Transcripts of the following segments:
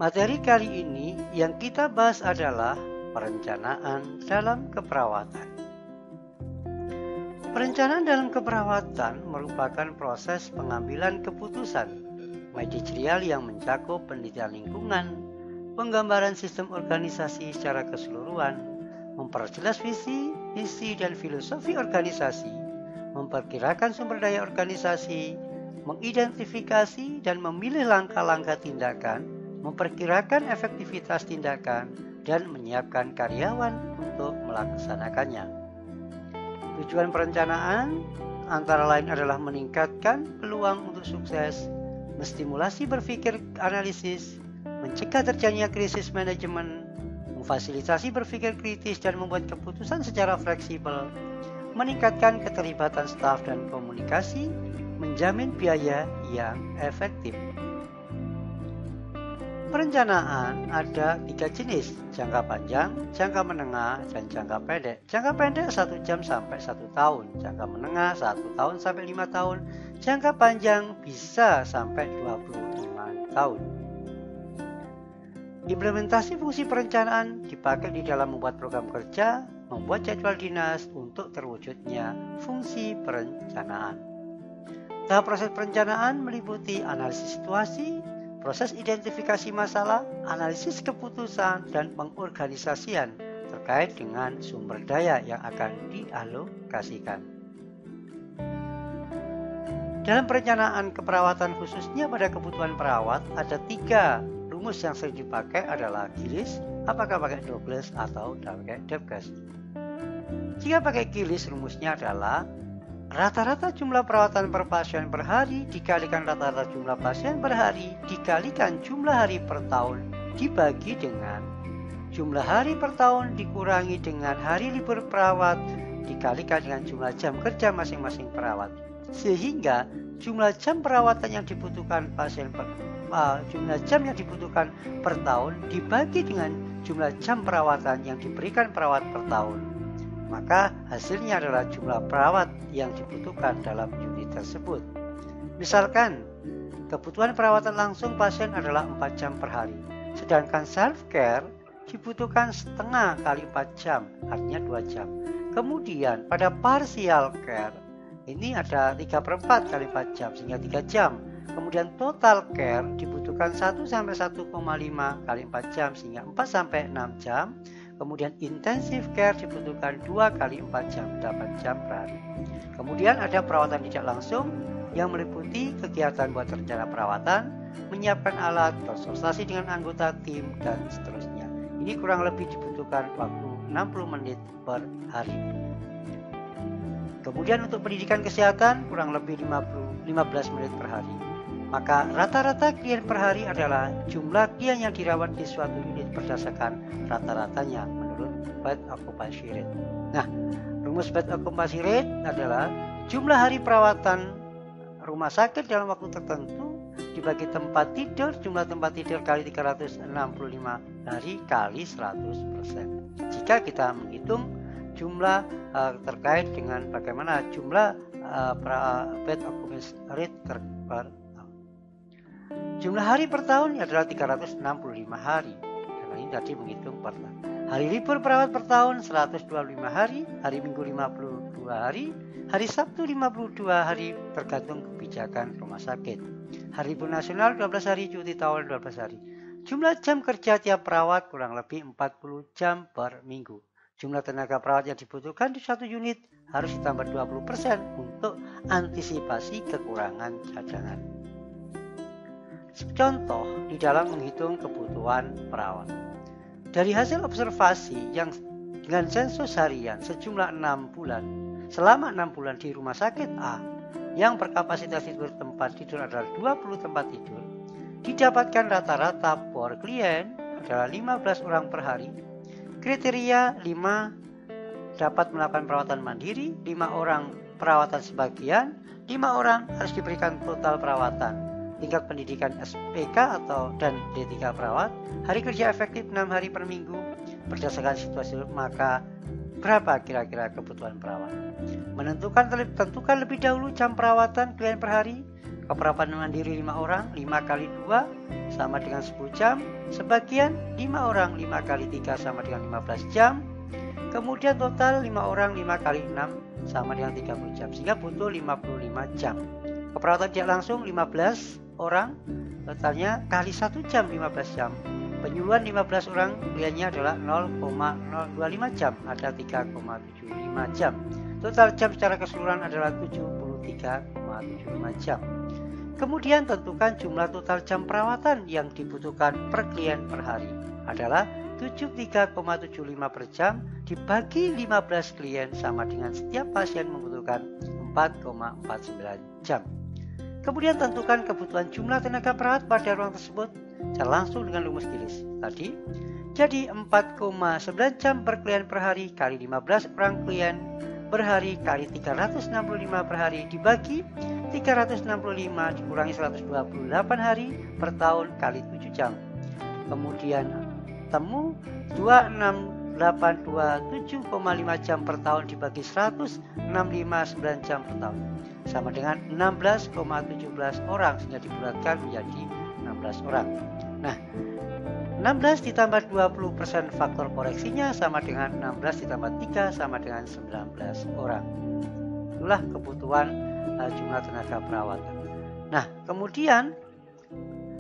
Materi kali ini yang kita bahas adalah perencanaan dalam keperawatan. Perencanaan dalam keperawatan merupakan proses pengambilan keputusan manajerial yang mencakup penelitian lingkungan, penggambaran sistem organisasi secara keseluruhan, memperjelas visi, misi, dan filosofi organisasi, memperkirakan sumber daya organisasi, mengidentifikasi dan memilih langkah-langkah tindakan, memperkirakan efektivitas tindakan, dan menyiapkan karyawan untuk melaksanakannya. Tujuan perencanaan antara lain adalah meningkatkan peluang untuk sukses, menstimulasi berpikir analisis, mencegah terjadinya krisis manajemen, memfasilitasi berpikir kritis dan membuat keputusan secara fleksibel, meningkatkan keterlibatan staf dan komunikasi, menjamin biaya yang efektif. Perencanaan ada 3 jenis, jangka panjang, jangka menengah, dan jangka pendek. Jangka pendek 1 jam sampai 1 tahun, jangka menengah 1 tahun sampai 5 tahun, jangka panjang bisa sampai 25 tahun. Implementasi fungsi perencanaan dipakai di dalam membuat program kerja, membuat jadwal dinas untuk terwujudnya fungsi perencanaan. Tahap proses perencanaan meliputi analisis situasi, proses identifikasi masalah, analisis keputusan, dan pengorganisasian terkait dengan sumber daya yang akan dialokasikan. Dalam perencanaan keperawatan khususnya pada kebutuhan perawat, ada 3 rumus yang sering dipakai adalah GILIS, apakah pakai Douglas atau pakai Debges. Jika pakai GILIS, rumusnya adalah rata-rata jumlah perawatan per pasien per hari dikalikan rata-rata jumlah pasien per hari dikalikan jumlah hari per tahun dibagi dengan jumlah hari per tahun dikurangi dengan hari libur perawat dikalikan dengan jumlah jam kerja masing-masing perawat, sehingga jumlah jam perawatan yang dibutuhkan jumlah jam yang dibutuhkan per tahun dibagi dengan jumlah jam perawatan yang diberikan perawat per tahun. Maka hasilnya adalah jumlah perawat yang dibutuhkan dalam unit tersebut. Misalkan, kebutuhan perawatan langsung pasien adalah 4 jam per hari, sedangkan self-care dibutuhkan setengah kali 4 jam, artinya 2 jam. Kemudian pada partial care, ini ada 3/4 kali 4 jam, sehingga 3 jam. Kemudian total care dibutuhkan 1 sampai 1,5 kali 4 jam, sehingga 4 sampai 6 jam. Kemudian intensive care dibutuhkan 2 kali 4 jam, 8 jam per hari. Kemudian ada perawatan tidak langsung yang meliputi kegiatan buat rencana perawatan, menyiapkan alat, konsultasi dengan anggota tim, dan seterusnya. Ini kurang lebih dibutuhkan waktu 60 menit per hari. Kemudian untuk pendidikan kesehatan kurang lebih 15 menit per hari. Maka rata-rata klien per hari adalah jumlah klien yang dirawat di suatu unit berdasarkan rata-ratanya menurut bed occupancy rate. Nah, rumus bed occupancy rate adalah jumlah hari perawatan rumah sakit dalam waktu tertentu dibagi tempat tidur, jumlah tempat tidur kali 365 hari kali 100%. Jika kita menghitung jumlah terkait dengan bagaimana jumlah bed occupancy rate per jumlah hari per tahun adalah 365 hari. Karena ini tadi menghitung per tahun. Hari libur perawat per tahun 125 hari, hari Minggu 52 hari, hari Sabtu 52 hari tergantung kebijakan rumah sakit. Hari libur nasional 12 hari, cuti tahun 12 hari. Jumlah jam kerja tiap perawat kurang lebih 40 jam per minggu. Jumlah tenaga perawat yang dibutuhkan di satu unit harus ditambah 20% untuk antisipasi kekurangan cadangan. Contoh di dalam menghitung kebutuhan perawat. Dari hasil observasi yang dengan sensus harian sejumlah 6 bulan, selama 6 bulan di rumah sakit A yang berkapasitas tidur tempat tidur adalah 20 tempat tidur, didapatkan rata-rata per klien adalah 15 orang per hari. Kriteria 5 dapat melakukan perawatan mandiri, 5 orang perawatan sebagian, 5 orang harus diberikan total perawatan. Tingkat pendidikan SPK atau dan D3 perawat, hari kerja efektif 6 hari per minggu. Berdasarkan situasi, maka berapa kira-kira kebutuhan perawat? Tentukan lebih dahulu jam perawatan klien per hari, Keperawatan mandiri 5 orang, 5 kali 2 sama dengan 10 jam. Sebagian 5 orang, 5 kali 3 sama dengan 15 jam. Kemudian total 5 orang, 5 kali 6 sama dengan 30 jam. Sehingga butuh 55 jam. Keperawatan tidak langsung 15 orang, totalnya kali 1 jam 15 jam. Penyuluhan 15 orang kliennya adalah 0,025 jam, ada 3,75 jam. Total jam secara keseluruhan adalah 73,75 jam. Kemudian tentukan jumlah total jam perawatan yang dibutuhkan per klien per hari adalah 73,75 per jam dibagi 15 klien sama dengan setiap pasien membutuhkan 4,49 jam. Kemudian tentukan kebutuhan jumlah tenaga perawat pada ruang tersebut secara langsung dengan rumus Gilis tadi. Jadi 4,9 jam per klien per hari kali 15 orang klien per hari kali 365 per hari dibagi 365 dikurangi 128 hari per tahun kali 7 jam. Kemudian temu 26827,5 jam per tahun dibagi 10659 jam per tahun sama dengan 16,17 orang, sehingga dibulatkan menjadi 16 orang. Nah, 16 ditambah 20% faktor koreksinya sama dengan 16 ditambah 3 sama dengan 19 orang. Itulah kebutuhan jumlah tenaga perawatan. Nah, kemudian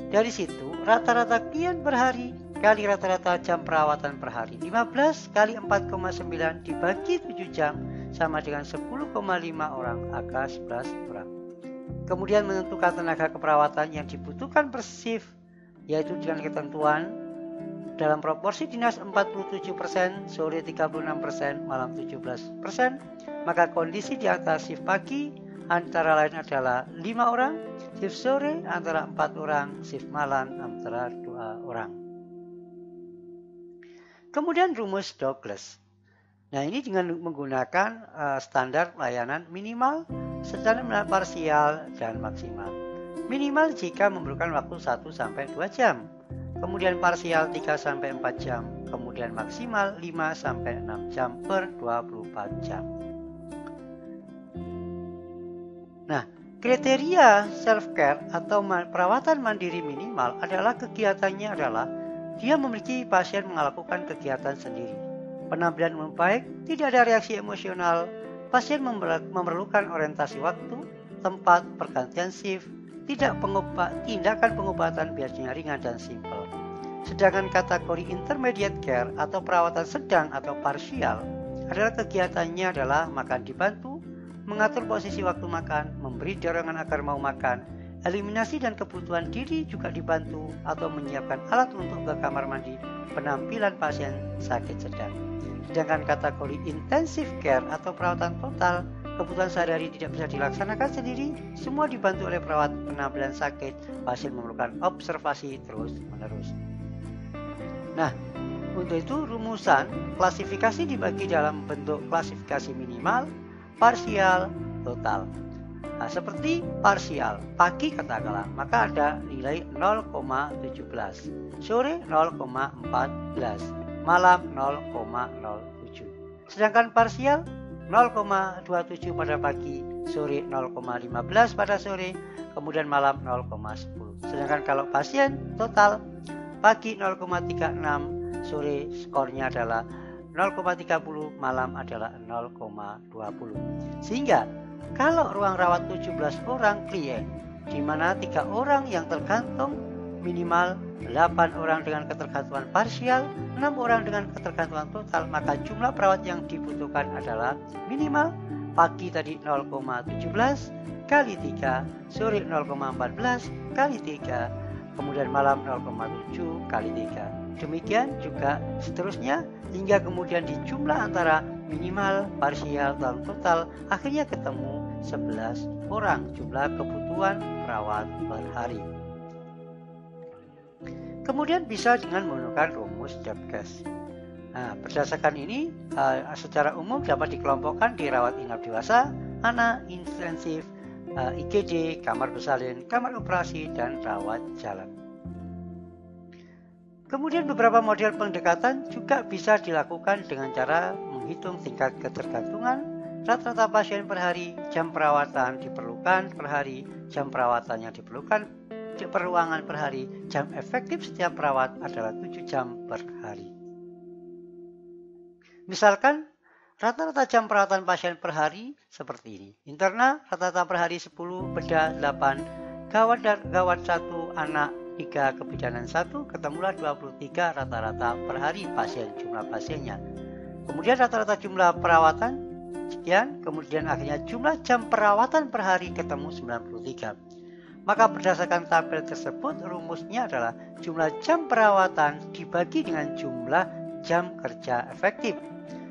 dari situ rata-rata klien per hari kali rata-rata jam perawatan per hari. 15 kali 4,9 dibagi 7 jam sama dengan 10,5 orang angka 11 orang. Kemudian menentukan tenaga keperawatan yang dibutuhkan per shift, yaitu dengan ketentuan dalam proporsi dinas 47%, sore 36%, malam 17%. Maka kondisi di atas shift pagi antara lain adalah 5 orang, shift sore antara 4 orang, shift malam antara 2 orang. Kemudian rumus Douglas. Nah, ini dengan menggunakan standar pelayanan minimal, standar parsial, dan maksimal. Minimal jika memerlukan waktu 1-2 jam. Kemudian parsial 3-4 jam. Kemudian maksimal 5-6 jam per 24 jam. Nah, kriteria self-care atau perawatan mandiri minimal adalah kegiatannya adalah dia memiliki pasien melakukan kegiatan sendiri. Penampilan membaik, tidak ada reaksi emosional, pasien memerlukan orientasi waktu, tempat, pergantian shift, tindakan pengobatan biasanya ringan dan simpel. Sedangkan kategori intermediate care atau perawatan sedang atau parsial adalah kegiatannya adalah makan dibantu, mengatur posisi waktu makan, memberi dorongan agar mau makan, eliminasi dan kebutuhan diri juga dibantu atau menyiapkan alat untuk ke kamar mandi penampilan pasien sakit sedang. Sedangkan kategori intensive care atau perawatan total, kebutuhan sehari-hari tidak bisa dilaksanakan sendiri, semua dibantu oleh perawat penampilan sakit, pasien memerlukan observasi terus-menerus. Nah, untuk itu rumusan klasifikasi dibagi dalam bentuk klasifikasi minimal, parsial, total. Nah, seperti parsial, pagi katakanlah, maka ada nilai 0,17, sore 0,14, malam 0,07. Sedangkan parsial 0,27 pada pagi, sore 0,15 pada sore, kemudian malam 0,10. Sedangkan kalau pasien total, pagi 0,36, sore skornya adalah 0,30, malam adalah 0,20. Sehingga kalau ruang rawat 17 orang klien, di mana 3 orang yang tergantung minimal 8 orang dengan ketergantungan parsial, 6 orang dengan ketergantungan total, maka jumlah perawat yang dibutuhkan adalah minimal pagi tadi 0,17 kali 3, sore 0,14 kali 3, kemudian malam 0,7 kali 3. Demikian juga seterusnya hingga kemudian dijumlah antara minimal, parsial, dan total, akhirnya ketemu 11 orang jumlah kebutuhan perawat per hari. Kemudian bisa dengan menggunakan rumus Debkes. Nah, berdasarkan ini secara umum dapat dikelompokkan di rawat inap dewasa, anak, intensif, IGD, kamar bersalin, kamar operasi, dan rawat jalan. Kemudian beberapa model pendekatan juga bisa dilakukan dengan cara menghitung tingkat ketergantungan, rata-rata pasien per hari, jam perawatan diperlukan per hari, jam perawatan yang diperlukan per ruangan per hari, jam efektif setiap perawat adalah 7 jam per hari. Misalkan rata-rata jam perawatan pasien per hari seperti ini. Internal rata-rata per hari 10, bedah 8, gawat 1, anak 3, kebidanan 1, ketemulah 23 rata-rata per hari jumlah pasiennya. Kemudian rata-rata jumlah perawatan sekian, kemudian akhirnya jumlah jam perawatan per hari ketemu 93. Maka berdasarkan tabel tersebut rumusnya adalah jumlah jam perawatan dibagi dengan jumlah jam kerja efektif.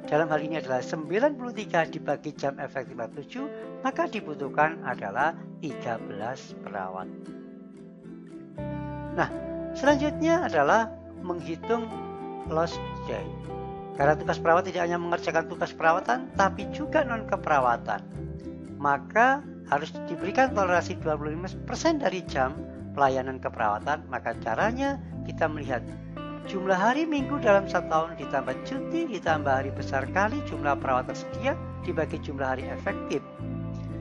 Dalam hal ini adalah 93 dibagi jam efektif 7, maka dibutuhkan adalah 13 perawat. Nah, selanjutnya adalah menghitung lost day. Karena tugas perawat tidak hanya mengerjakan tugas perawatan, tapi juga non-keperawatan. Maka harus diberikan toleransi 25% dari jam pelayanan keperawatan. Maka caranya kita melihat jumlah hari minggu dalam 1 tahun ditambah cuti, ditambah hari besar kali jumlah perawat tersedia dibagi jumlah hari efektif.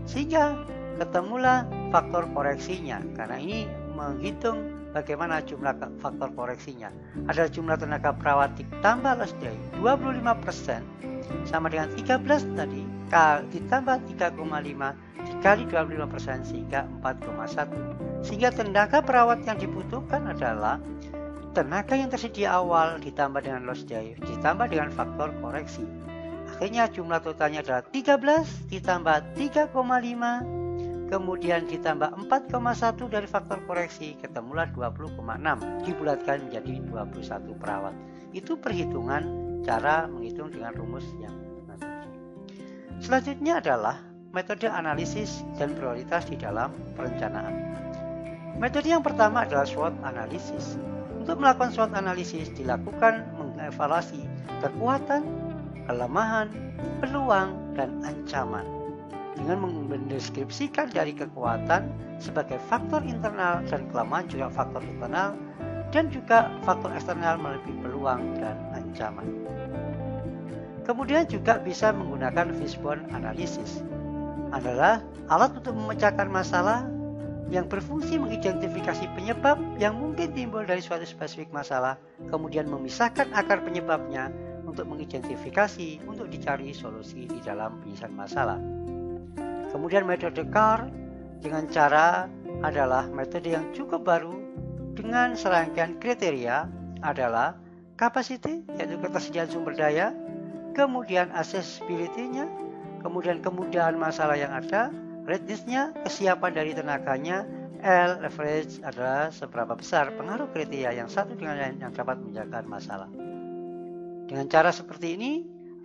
Sehingga ketemulah faktor koreksinya. Karena ini menghitung bagaimana jumlah faktor koreksinya. Adalah jumlah tenaga perawat ditambah lost day 25% sama dengan 13 tadi ditambah 3,5 dikali 25% sehingga 4,1. Sehingga tenaga perawat yang dibutuhkan adalah tenaga yang tersedia awal ditambah dengan lost day ditambah dengan faktor koreksi. Akhirnya jumlah totalnya adalah 13 ditambah 3,5 kemudian ditambah 4,1 dari faktor koreksi, ketemulah 20,6 dibulatkan menjadi 21 perawat. Itu perhitungan cara menghitung dengan rumus yang tadi. Selanjutnya adalah metode analisis dan prioritas di dalam perencanaan. Metode yang pertama adalah SWOT analisis. Untuk melakukan SWOT analisis dilakukan mengevaluasi kekuatan, kelemahan, peluang, dan ancaman dengan mendeskripsikan dari kekuatan sebagai faktor internal dan kelemahan juga faktor internal dan juga faktor eksternal melalui peluang dan ancaman. Kemudian juga bisa menggunakan fishbone analysis. Adalah alat untuk memecahkan masalah yang berfungsi mengidentifikasi penyebab yang mungkin timbul dari suatu spesifik masalah, kemudian memisahkan akar penyebabnya untuk mengidentifikasi untuk dicari solusi di dalam penyelesaian masalah. Kemudian metode CAR dengan cara adalah metode yang cukup baru dengan serangkaian kriteria adalah capacity yaitu ketersediaan sumber daya, kemudian accessibility-nya, kemudian kemudahan masalah yang ada, readiness-nya, kesiapan dari tenaganya, L leverage adalah seberapa besar pengaruh kriteria yang satu dengan lain yang dapat menjaga masalah. Dengan cara seperti ini,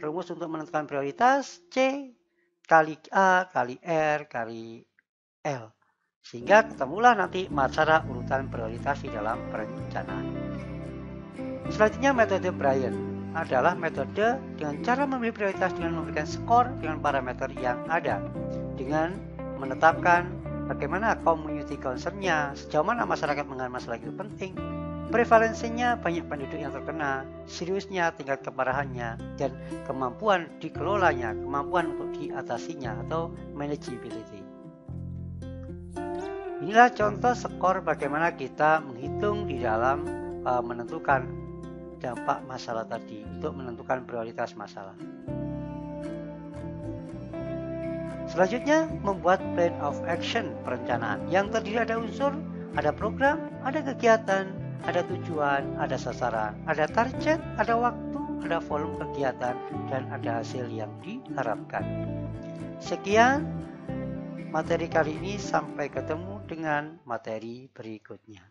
rumus untuk menentukan prioritas C kali A kali R kali L. Sehingga ketemulah nanti masalah urutan prioritas di dalam perencanaan. Selanjutnya metode Bryan adalah metode dengan cara memilih prioritas dengan memberikan skor dengan parameter yang ada. Dengan menetapkan bagaimana community concern-nya, sejauh mana masyarakat menganggap masalah itu penting, prevalensinya banyak penduduk yang terkena, seriusnya tingkat keparahannya, dan kemampuan dikelolanya, kemampuan untuk diatasinya atau manageability. Inilah contoh skor bagaimana kita menghitung di dalam menentukan dampak masalah tadi untuk menentukan prioritas masalah. Selanjutnya membuat plan of action perencanaan yang terdiri ada unsur, ada program, ada kegiatan, ada tujuan, ada sasaran, ada target, ada waktu, ada volume kegiatan, dan ada hasil yang diharapkan. Sekian materi kali ini, sampai ketemu dengan materi berikutnya.